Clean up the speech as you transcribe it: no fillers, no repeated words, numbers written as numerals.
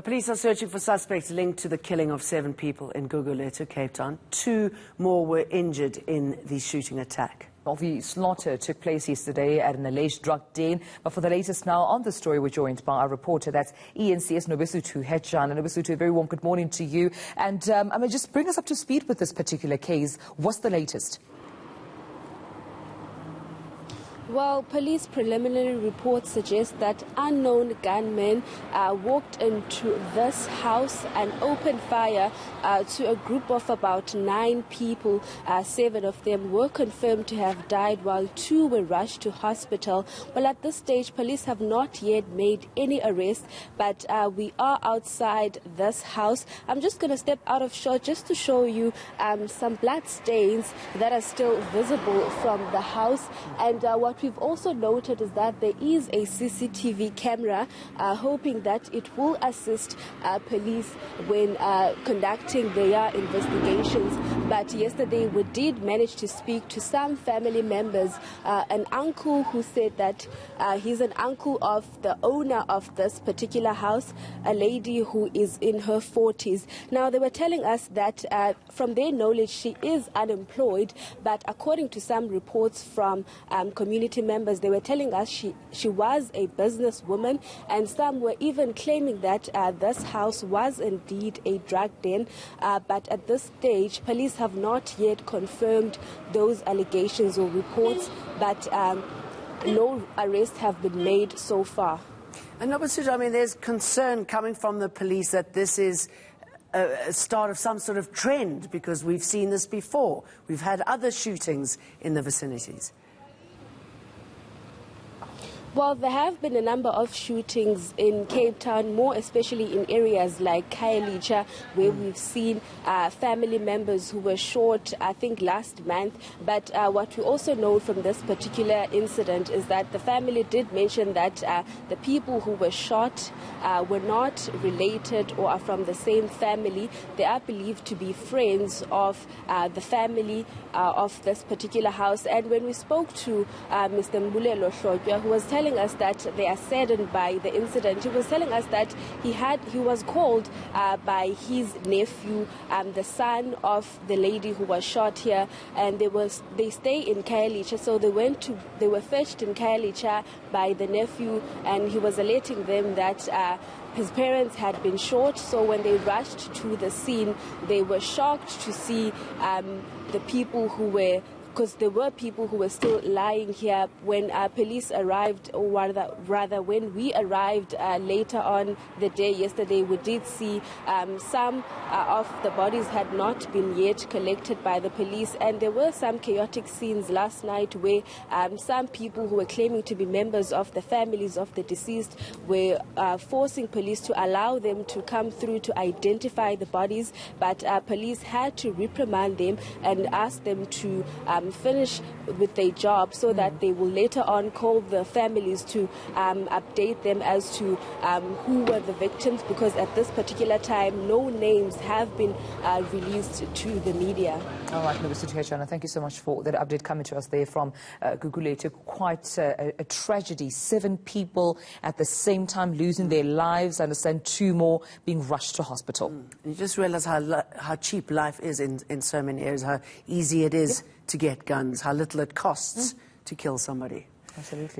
Police are searching for suspects linked to the killing of 7 people in Gugulethu, Cape Town. 2 more were injured in the shooting attack. The slaughter took place yesterday at an alleged drug den. But for the latest now on the story, we're joined by our reporter, that's eNCA's Nobesuthu Hejana. Nobesuthu, a very warm good morning to you. And just bring us up to speed with this particular case. What's the latest? Well, police preliminary reports suggest that unknown gunmen walked into this house and opened fire to a group of about 9 people. 7 of them were confirmed to have died, while 2 were rushed to hospital. Well, at this stage, police have not yet made any arrests, but we are outside this house. I'm just going to step out of shot just to show you some blood stains that are still visible from the house. And what we've also noted is that there is a CCTV camera, hoping that it will assist police when conducting their investigations. But yesterday we did manage to speak to some family members, an uncle who said that he's an uncle of the owner of this particular house, a lady who is in her 40s. Now, they were telling us that from their knowledge she is unemployed, but according to some reports from community members, they were telling us she was a businesswoman, and some were even claiming that this house was indeed a drug den. But at this stage, police have not yet confirmed those allegations or reports, but no arrests have been made so far. And Nobesuthu, I mean, there's concern coming from the police that this is a start of some sort of trend, because we've seen this before. We've had other shootings in the vicinities. Well, there have been a number of shootings in Cape Town, more especially in areas like Khayelitsha, where we've seen family members who were shot, I think, last month. But what we also know from this particular incident is that the family did mention that the people who were shot were not related or are from the same family. They are believed to be friends of the family of this particular house. And when we spoke to Mr. Gugulethu, who was telling us that they are saddened by the incident, he was telling us that he was called by his nephew, the son of the lady who was shot here, and they stay in Khayelitsha, so they were fetched in Khayelitsha by the nephew, and he was alerting them that his parents had been shot. So when they rushed to the scene, they were shocked to see the people who were, because there were people who were still lying here. When police arrived, or rather when we arrived later on the day yesterday, we did see some of the bodies had not been yet collected by the police, and there were some chaotic scenes last night where some people who were claiming to be members of the families of the deceased were forcing police to allow them to come through to identify the bodies, but police had to reprimand them and ask them to finish with their job, so that they will later on call the families to update them as to who were the victims, because at this particular time no names have been released to the media. All right, Nobesuthu Hejana, thank you so much for that update coming to us there from Gugulethu. Quite a tragedy. 7 people at the same time losing their lives. I understand 2 more being rushed to hospital. You just realize how cheap life is in so many areas, how easy it is to get guns, how little it costs to kill somebody. Absolutely.